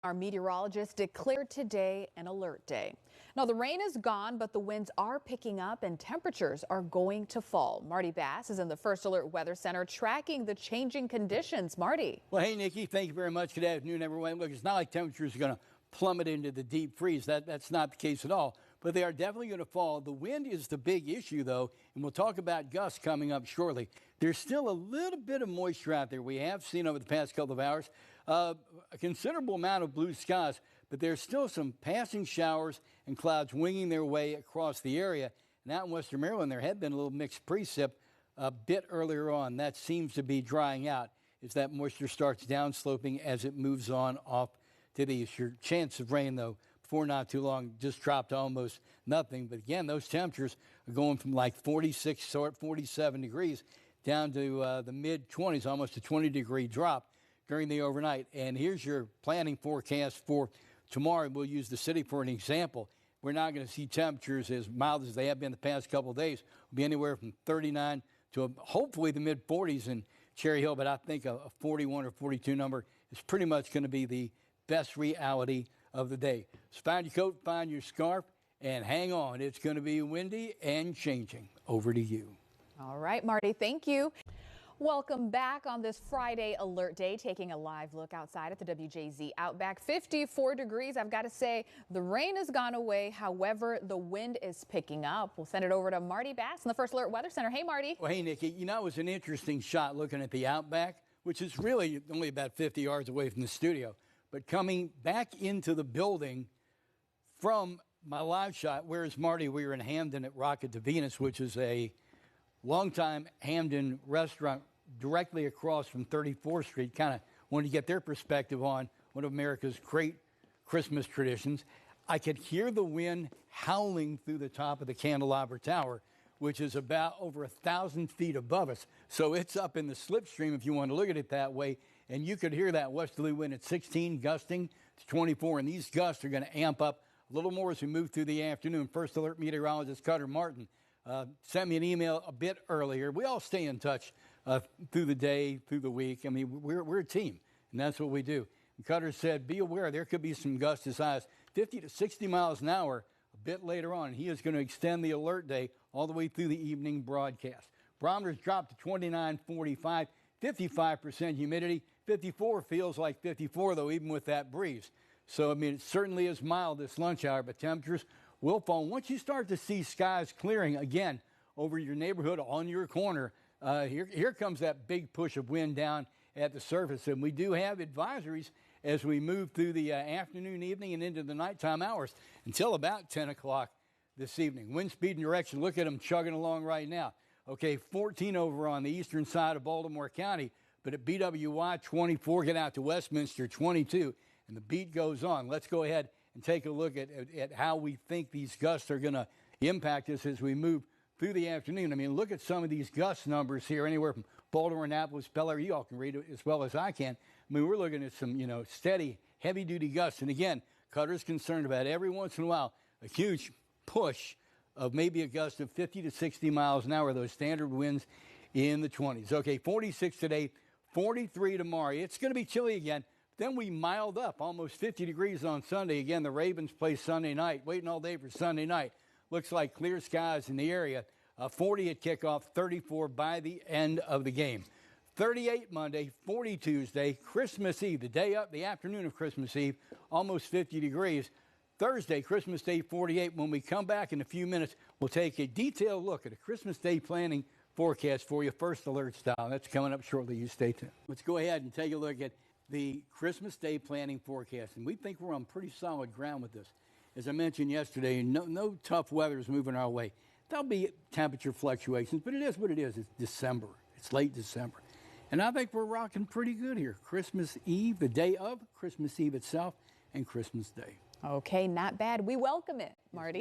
Our meteorologists declared today an alert day. Now, the rain is gone, but the winds are picking up and temperatures are going to fall. Marty Bass is in the First Alert Weather Center tracking the changing conditions. Marty. Well, hey, Nikki, thank you very much. Good afternoon, everyone. Look, it's not like temperatures are going to plummet into the deep freeze. That's not the case at all. But they are definitely going to fall. The wind is the big issue, though, and we'll talk about gusts coming up shortly. There's still a little bit of moisture out there. We have seen over the past couple of hours a considerable amount of blue skies, but there's still some passing showers and clouds winging their way across the area. And out in western Maryland, there had been a little mixed precip a bit earlier on. That seems to be drying out as that moisture starts downsloping as it moves on off to the east. Your chance of rain, though, before not too long, just dropped to almost nothing. But again, those temperatures are going from like 46 or 47 degrees down to the mid-20s, almost a 20-degree drop during the overnight. And here's your planning forecast for tomorrow. We'll use the city for an example. We're not going to see temperatures as mild as they have been the past couple of days. We'll be anywhere from 39 to hopefully the mid-40s in Cherry Hill, but I think a 41 or 42 number is pretty much going to be the best reality of the day. So find your coat, find your scarf, and hang on. It's going to be windy and changing. Over to you. All right, Marty, thank you. Welcome back on this Friday Alert Day, taking a live look outside at the WJZ Outback. 54 degrees. I've got to say, the rain has gone away. However, the wind is picking up. We'll send it over to Marty Bass in the First Alert Weather Center. Hey, Marty. Well, hey, Nikki. You know, it was an interesting shot looking at the Outback, which is really only about 50 yards away from the studio. But coming back into the building from my live shot, whereas Marty, we were in Hamden at Rocket to Venus, which is a longtime Hamden restaurant directly across from 34th Street. Kind of wanted to get their perspective on one of America's great Christmas traditions. I could hear the wind howling through the top of the Candelabra Tower, which is about over 1,000 feet above us. So it's up in the slipstream, if you want to look at it that way. And you could hear that westerly wind at 16, gusting to 24. And these gusts are going to amp up a little more as we move through the afternoon. First Alert meteorologist Cutter Martin sent me an email a bit earlier. We all stay in touch through the day, through the week. I mean, we're a team, and that's what we do. And Cutter said, be aware there could be some gusts as high as 50 to 60 miles an hour a bit later on. He is going to extend the alert day all the way through the evening broadcast. Barometers dropped to 29.45, 55% humidity. 54 feels like 54, though, even with that breeze. So, I mean, it certainly is mild this lunch hour, but temperatures will fall. Once you start to see skies clearing again over your neighborhood on your corner, here comes that big push of wind down at the surface. And we do have advisories as we move through the afternoon, evening, and into the nighttime hours until about 10 o'clock this evening. Wind speed and direction, look at them chugging along right now. Okay, 14 over on the eastern side of Baltimore County, but at BWY 24, get out to Westminster 22, and the beat goes on. Let's go ahead and take a look at how we think these gusts are going to impact us as we move through the afternoon. I mean, look at some of these gust numbers here, anywhere from Baltimore, Annapolis, Bel Air. You all can read it as well as I can. I mean, we're looking at some, steady, heavy-duty gusts. And again, Cutter's concerned about every once in a while a huge push of maybe a gust of 50 to 60 miles an hour, those standard winds in the 20s. Okay, 46 today, 43 tomorrow. It's going to be chilly again. Then we mild up, almost 50 degrees on Sunday. Again, the Ravens play Sunday night, waiting all day for Sunday night. Looks like clear skies in the area. 40 at kickoff, 34 by the end of the game. 38 Monday, 40 Tuesday, Christmas Eve, the day up, the afternoon of Christmas Eve, almost 50 degrees. Thursday, Christmas Day, 48. When we come back in a few minutes, we'll take a detailed look at a Christmas Day planning forecast for you, First Alert style. That's coming up shortly. You stay tuned. Let's go ahead and take a look at the Christmas Day planning forecast. And we think we're on pretty solid ground with this. As I mentioned yesterday, no tough weather is moving our way. There'll be temperature fluctuations, but it is what it is. It's December. It's late December. And I think we're rocking pretty good here. Christmas Eve, the day of, Christmas Eve itself, and Christmas Day. Okay, not bad. We welcome it, Marty.